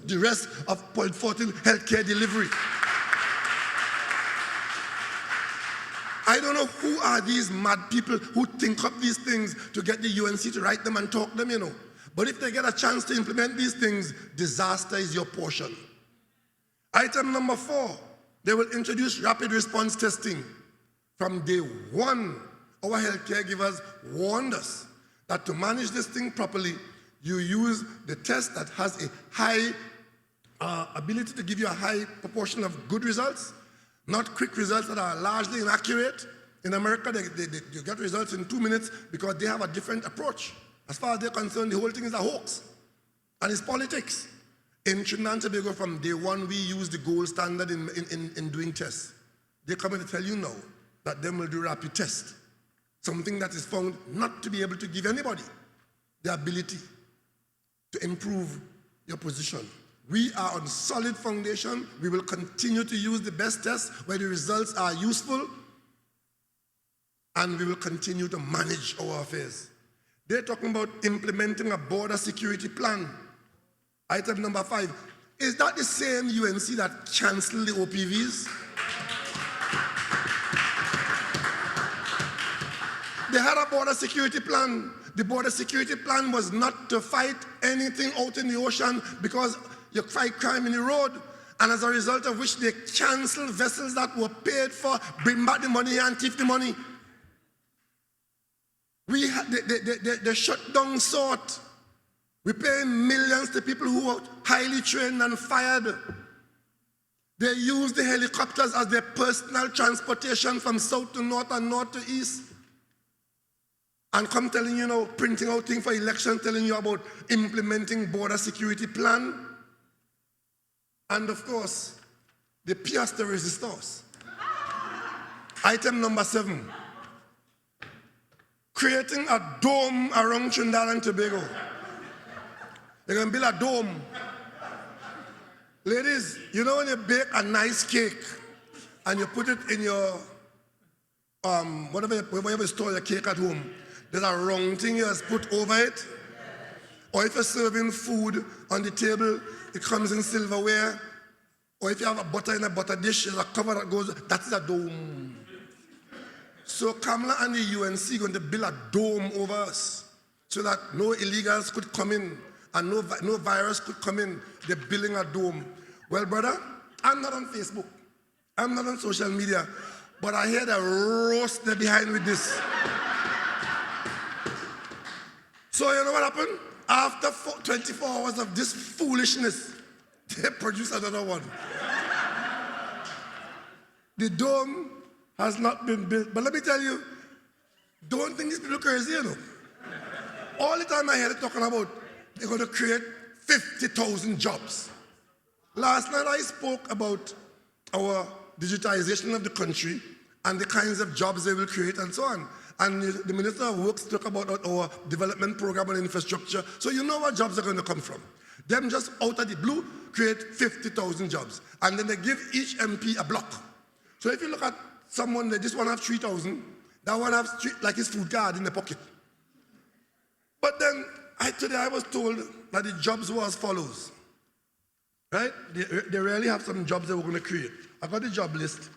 S2: the rest of Point 14 healthcare delivery. I don't know who are these mad people who think up these things to get the UNC to write them and talk them, But if they get a chance to implement these things, disaster is your portion. Item number 4, they will introduce rapid response testing. From day one, our healthcare givers warned us that to manage this thing properly, you use the test that has a high ability to give you a high proportion of good results, not quick results that are largely inaccurate. In America, you get results in 2 minutes because they have a different approach. As far as they're concerned, the whole thing is a hoax, and it's politics. In Trinidad and Tobago, from day one, we use the gold standard in doing tests. They come in to tell you now that them will do rapid test, something that is found not to be able to give anybody the ability to improve your position. We are on solid foundation. We will continue to use the best tests where the results are useful, and we will continue to manage our affairs. They're talking about implementing a border security plan. Item number 5. Is that the same UNC that canceled the OPVs? They had a border security plan. The border security plan was not to fight anything out in the ocean because you fight crime in the road, and as a result of which they canceled vessels that were paid for, bring back the money and thief the money. They shut down SORT. We pay millions to people who are highly trained and fired. They use the helicopters as their personal transportation from south to north and north to east. And come telling you, printing out things for election, telling you about implementing border security plan. And of course, the pièce de résistance. Item number 7. Creating a dome around Trinidad and Tobago. They're going to build a dome. Ladies, when you bake a nice cake and you put it in your, wherever you store your cake at home, there's a round thing you just put over it. Or if you're serving food on the table, it comes in silverware. Or if you have a butter in a butter dish, there's a cover that goes, that's a dome. So Kamala and the UNC are going to build a dome over us so that no illegals could come in and no virus could come in. They're building a dome. Well, brother, I'm not on Facebook. I'm not on social media. But I hear the roast they're behind with this. So you know what happened? After 24 hours of this foolishness, they produced another one. The dome has not been built. But let me tell you, don't think these people are crazy, All the time I hear it talking about they're going to create 50,000 jobs. Last night I spoke about our digitization of the country and the kinds of jobs they will create and so on. And the Minister of Works talked about our development program and infrastructure. So you know what jobs are going to come from. Them just out of the blue create 50,000 jobs. And then they give each MP a block. So if you look at someone, this one have 3,000, that one have like his food card in the pocket. But then today I was told that the jobs were as follows. Right? They really have some jobs they were going to create. I got the job list.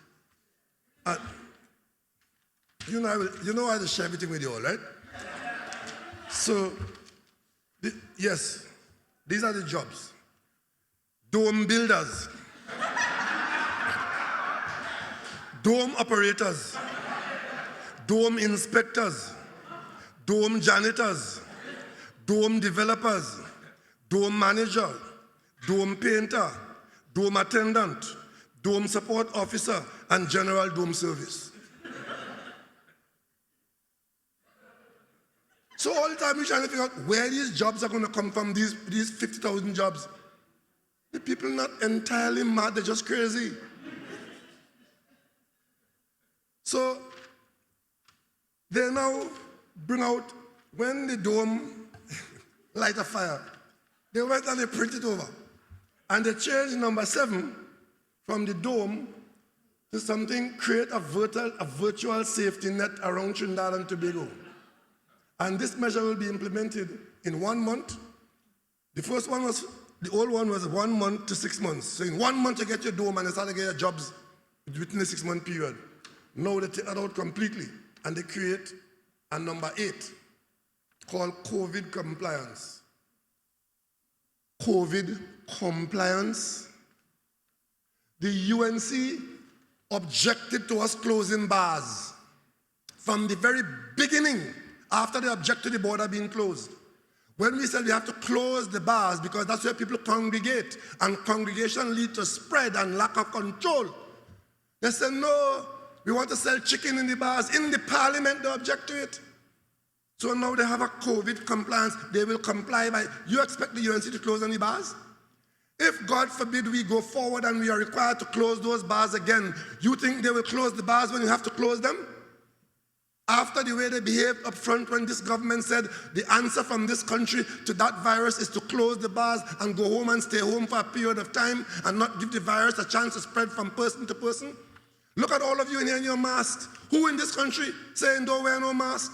S2: You know I have to share everything with you all, right? So, yes, these are the jobs. Dome builders. Dome operators. Dome inspectors. Dome janitors. Dome developers. Dome manager. Dome painter. Dome attendant. Dome support officer. And general dome service. So all the time we're trying to figure out where these jobs are going to come from, these 50,000 jobs. The people are not entirely mad, they're just crazy. So they now bring out, when the dome light a fire, they went and they printed over. And they changed number 7 from the dome to something, create a virtual safety net around Trinidad and Tobago. And this measure will be implemented in 1 month. The first one was, the old one was 1 month to 6 months. So in 1 month you get your dome and you start to get your jobs within the 6-month period. Now they take that out completely and they create a number 8 called COVID compliance. COVID compliance. The UNC objected to us closing bars from the very beginning after they objected to the border being closed. When we said we have to close the bars because that's where people congregate and congregation leads to spread and lack of control, they said, no, we want to sell chicken in the bars. In the parliament, they object to it. So now they have a COVID compliance. They will comply by, you expect the UNC to close any bars? If, God forbid, we go forward and we are required to close those bars again, you think they will close the bars when you have to close them? After the way they behaved up front when this government said the answer from this country to that virus is to close the bars and go home and stay home for a period of time and not give the virus a chance to spread from person to person? Look at all of you in here in your masks. Who in this country saying don't wear no mask?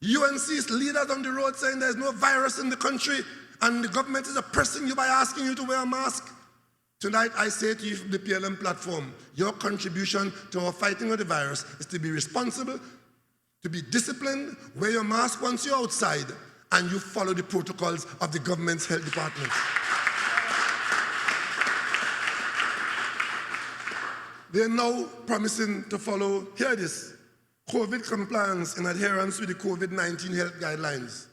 S2: UNC's leaders on the road saying there's no virus in the country and the government is oppressing you by asking you to wear a mask. Tonight I say to you from the PLM platform, your contribution to our fighting of the virus is to be responsible, to be disciplined, wear your mask once you're outside, and you follow the protocols of the government's health department. They're now promising to follow, hear this, COVID compliance in adherence with the COVID-19 health guidelines.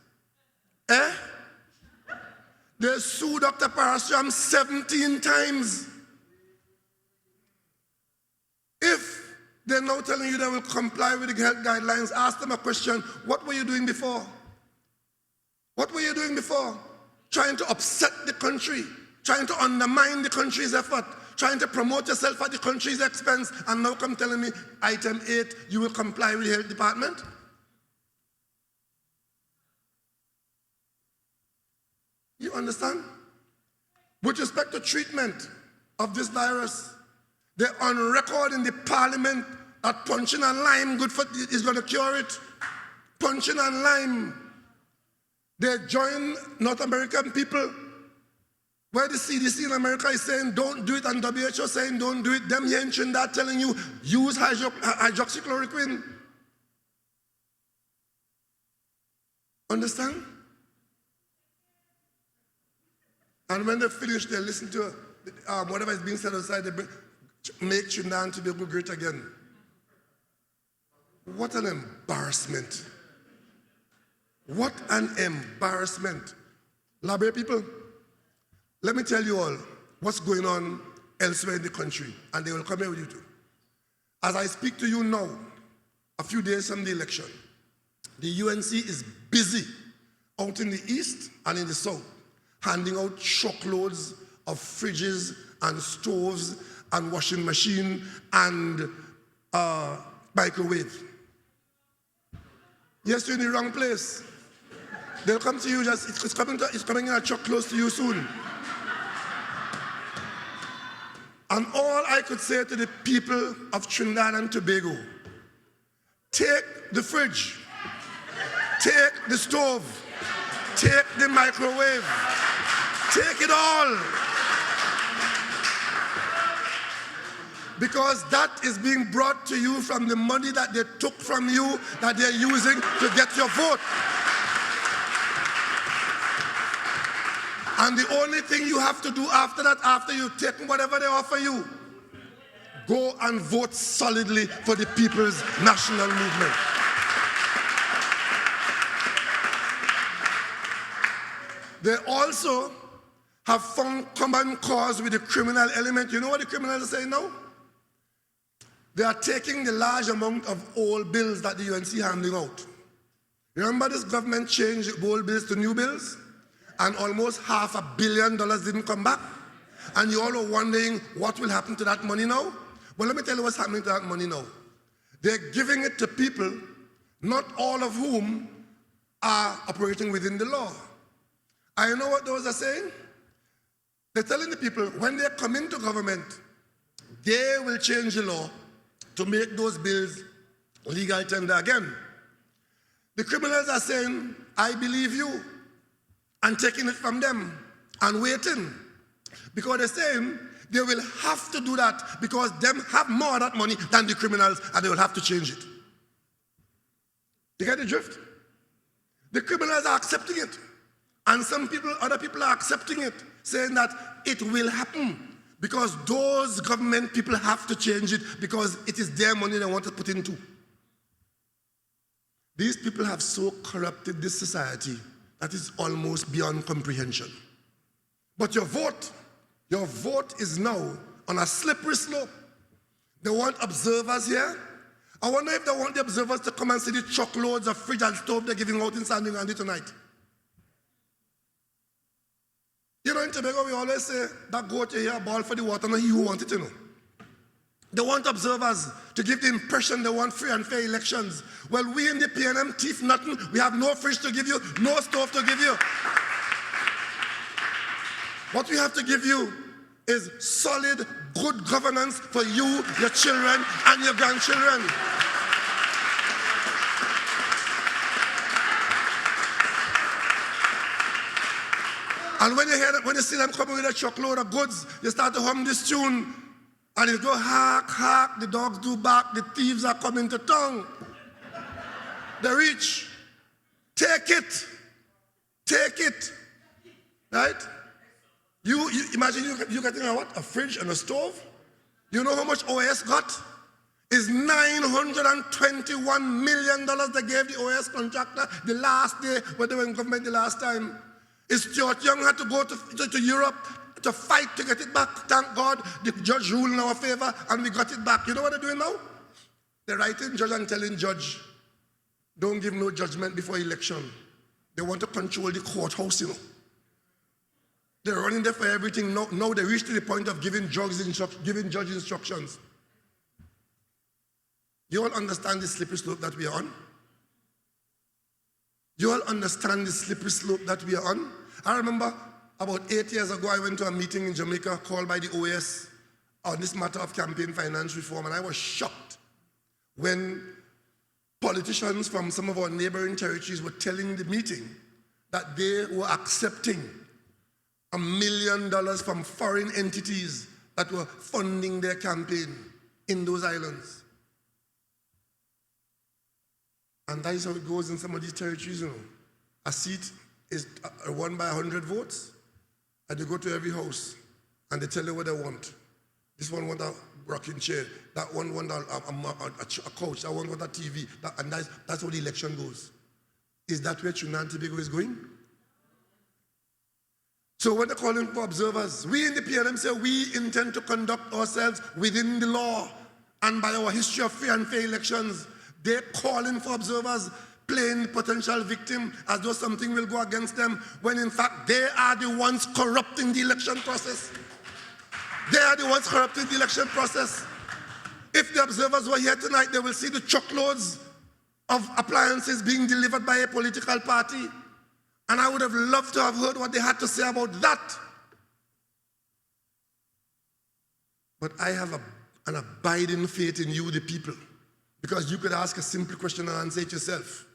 S2: They sued Dr. Parashram 17 times. If they're now telling you they will comply with the health guidelines, ask them a question, what were you doing before? What were you doing before? Trying to upset the country, trying to undermine the country's effort, trying to promote yourself at the country's expense, and now come telling me, item 8, you will comply with the health department? You understand? With respect to treatment of this virus, they're on record in the parliament that punching and lime good for is going to cure it. Punching and lime. They join North American people where the CDC in America is saying don't do it and WHO saying don't do it. Them here in Trinidad telling you use hydroxychloroquine. Understand? And when they finish, they listen to whatever is being said outside, they make Trinidad and Tobago great again. What an embarrassment. What an embarrassment. Brea people, let me tell you all what's going on elsewhere in the country, and they will come here with you too. As I speak to you now, a few days from the election, the UNC is busy out in the east and in the south, handing out truckloads of fridges and stoves and washing machine and microwave. Yes, you're in the wrong place. They'll come to you, it's coming in a truck close to you soon. And all I could say to the people of Trinidad and Tobago, take the fridge, take the stove, take the microwave, take it all. Because that is being brought to you from the money that they took from you, that they're using to get your vote. And the only thing you have to do after that, after you've taken whatever they offer you, go and vote solidly for the People's National Movement. They also have found common cause with the criminal element. You know what the criminals are saying now? They are taking the large amount of old bills that the UNC handing out. Remember this government changed old bills to new bills? And almost $500 million didn't come back? And you all are wondering what will happen to that money now? Well, let me tell you what's happening to that money now. They're giving it to people, not all of whom are operating within the law. I know what those are saying. They're telling the people, when they come into government, they will change the law to make those bills legal tender again. The criminals are saying, I believe you, and taking it from them and waiting. Because they're saying they will have to do that because them have more of that money than the criminals and they will have to change it. You get the drift? The criminals are accepting it. And other people are accepting it, saying that it will happen because those government people have to change it because it is their money they want to put into. These people have so corrupted this society that is almost beyond comprehension. But your vote is now on a slippery slope. They want observers here. I wonder if they want the observers to come and see the truckloads of fridge and stove they're giving out in Standing Andy tonight. You know, in Tobago, we always say, that goat you hear, a ball for the water, no, he who want it, you know. They want observers to give the impression they want free and fair elections. Well, we in the PNM thief nothing. We have no fridge to give you, no stove to give you. What we have to give you is solid, good governance for you, your children, and your grandchildren. And when you see them coming with a truckload of goods, you start to hum this tune, and it go hark, hark, the dogs do bark, the thieves are coming to town. They reach. Take it, right? You imagine you getting a fridge and a stove. You know how much OAS got? Is $921 million they gave the OAS contractor the last day when they were in government the last time. Is Stuart Young had to go to Europe to fight to get it back. Thank God the judge ruled in our favor and we got it back. You know what they're doing now? They're writing judge and telling judge, don't give no judgment before election. They want to control the courthouse, you know. They're running there for everything. Now they reach to the point of giving judge instructions. You all understand the slippery slope that we are on? You all understand the slippery slope that we are on? I remember about 8 years ago, I went to a meeting in Jamaica called by the OAS on this matter of campaign finance reform, and I was shocked when politicians from some of our neighboring territories were telling the meeting that they were accepting $1 million from foreign entities that were funding their campaign in those islands. And that is how it goes in some of these territories, you know. A seat is won by 100 votes, and they go to every house, and they tell you what they want. This one want a rocking chair, that one want a couch, that one want a TV, and that's how the election goes. Is that where Trinidad and Tobago is going? So when they're calling for observers, we in the PNM say we intend to conduct ourselves within the law and by our history of free and fair elections. They're calling for observers, playing the potential victim as though something will go against them, when in fact they are the ones corrupting the election process. They are the ones corrupting the election process. If the observers were here tonight, they will see the truckloads of appliances being delivered by a political party. And I would have loved to have heard what they had to say about that. But I have an abiding faith in you, the people. Because you could ask a simple question and answer it yourself.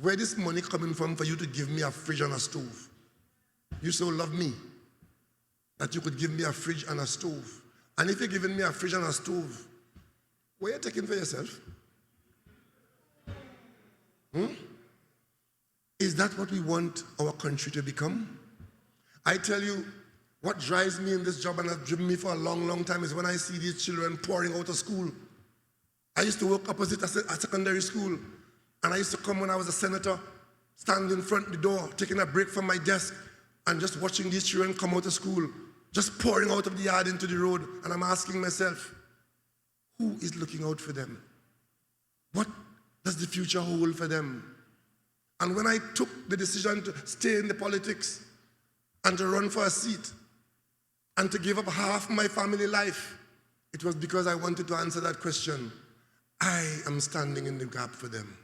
S2: Where is this money coming from for you to give me a fridge and a stove? You so love me that you could give me a fridge and a stove. And if you're giving me a fridge and a stove, where are you taking for yourself? Is that what we want our country to become? I tell you, what drives me in this job and has driven me for a long, long time is when I see these children pouring out of school. I used to work opposite a secondary school, and I used to come when I was a senator, stand in front of the door, taking a break from my desk, and just watching these children come out of school, just pouring out of the yard into the road, and I'm asking myself, who is looking out for them? What does the future hold for them? And when I took the decision to stay in the politics and to run for a seat and to give up half my family life, it was because I wanted to answer that question. I am standing in the gap for them.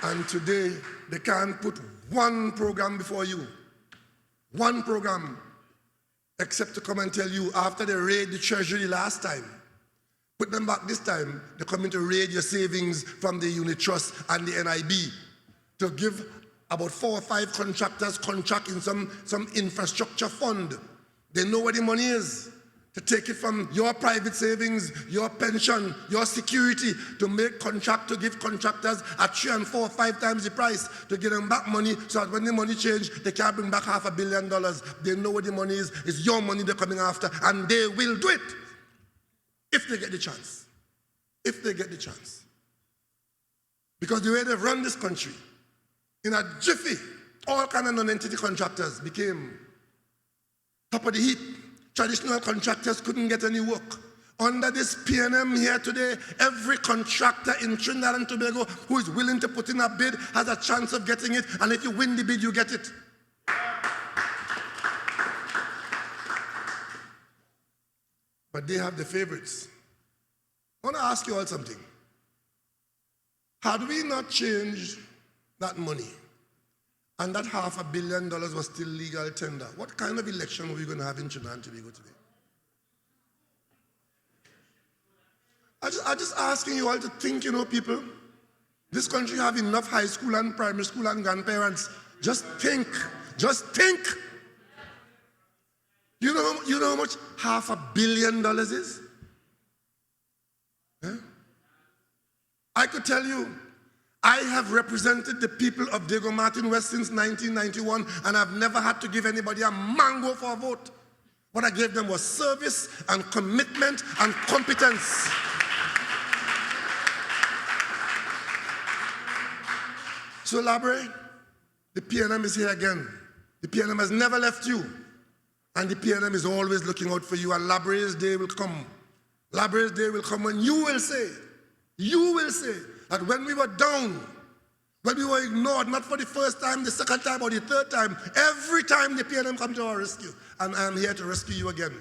S2: And today, they can't put one program before you. One program. except to come and tell you after they raid the treasury last time, put them back this time, they're coming to raid your savings from the unit trust and the NIB to give about 4 or 5 contractors contract in some infrastructure fund. They know where the money is, to take it from your private savings, your pension, your security, to make contract, to give contractors at 3 and 4 or 5 times the price, to give them back money so that when the money change, they can't bring back $500 million. They know where the money is. It's your money they're coming after, and they will do it if they get the chance. If they get the chance. Because the way they've run this country, in a jiffy, all kind of non-entity contractors became top of the heap. Traditional contractors couldn't get any work. Under this PNM here today, every contractor in Trinidad and Tobago who is willing to put in a bid has a chance of getting it, and if you win the bid, you get it. But they have the favorites. I want to ask you all something. Had we not changed that money, and that $500 million was still legal tender, what kind of election were we going to have in Trinidad and Tobago today? I'm just asking you all to think, people. This country have enough high school and primary school and grandparents. Just think. Just think. You know how much $500 million is? Yeah? I could tell you, I have represented the people of Diego Martin West since 1991, and I've never had to give anybody a mango for a vote. What I gave them was service and commitment and competence. So, Labre, the PNM is here again. The PNM has never left you, and the PNM is always looking out for you, and Labre's day will come. Labre's day will come when you will say, that when we were down, when we were ignored, not for the first time, the second time, or the third time, every time the PNM comes to our rescue, and I am here to rescue you again.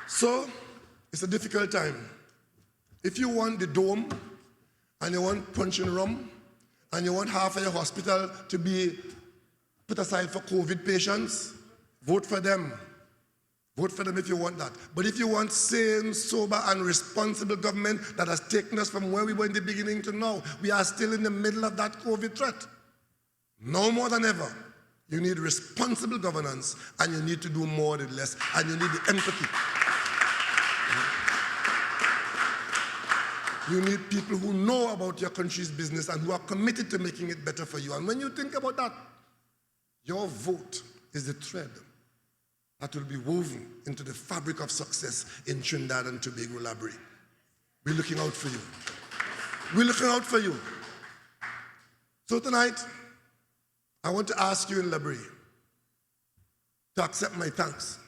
S2: So, it's a difficult time. If you want the dome, and you want punching rum, and you want half of your hospital to be put aside for COVID patients, vote for them. Vote for them if you want that. But if you want sane, sober, and responsible government that has taken us from where we were in the beginning to now, we are still in the middle of that COVID threat. No more than ever. You need responsible governance, and you need to do more with less, and you need the empathy. You need people who know about your country's business and who are committed to making it better for you. And when you think about that, your vote is the thread that will be woven into the fabric of success in Trinidad and Tobago Library. We're looking out for you. We're looking out for you. So tonight, I want to ask you in Library to accept my thanks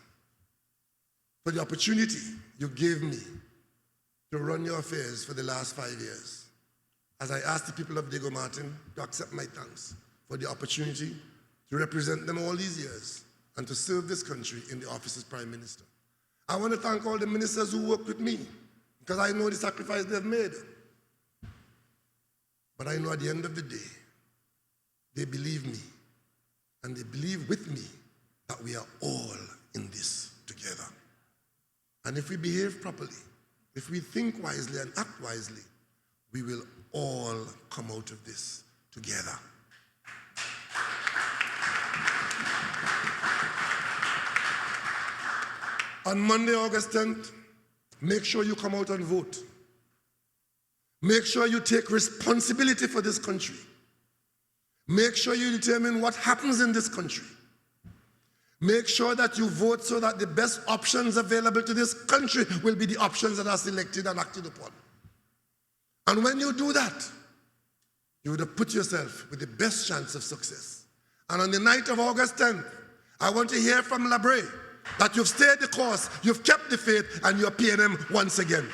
S2: for the opportunity you gave me to run your affairs for the last 5 years. As I ask the people of Diego Martin to accept my thanks for the opportunity to represent them all these years and to serve this country in the office as Prime Minister. I want to thank all the ministers who worked with me, because I know the sacrifice they've made. But I know at the end of the day, they believe me, and they believe with me that we are all in this together. And if we behave properly, if we think wisely and act wisely, we will all come out of this together. On Monday, August 10th, make sure you come out and vote. Make sure you take responsibility for this country. Make sure you determine what happens in this country. Make sure that you vote so that the best options available to this country will be the options that are selected and acted upon. And when you do that, you would have put yourself with the best chance of success. And on the night of August 10th, I want to hear from Brea that you've stayed the course, you've kept the faith, and you're PNM once again.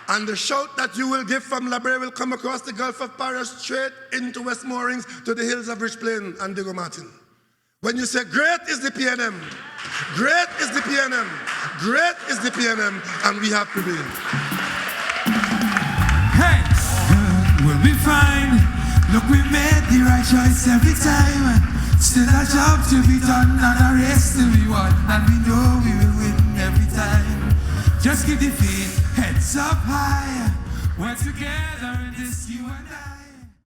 S2: And the shout that you will give from Brea will come across the Gulf of Paris straight into West Moorings to the hills of Rich Plain and Diego Martin. When you say, great is the PNM, great is the PNM, great is the PNM, and we have prevailed.
S3: be fine. Look, we made the right choice every time. Still a job to be done and a race to be won, and we know we will win every time. Just keep the faith, heads up high. We're together in this, you and I.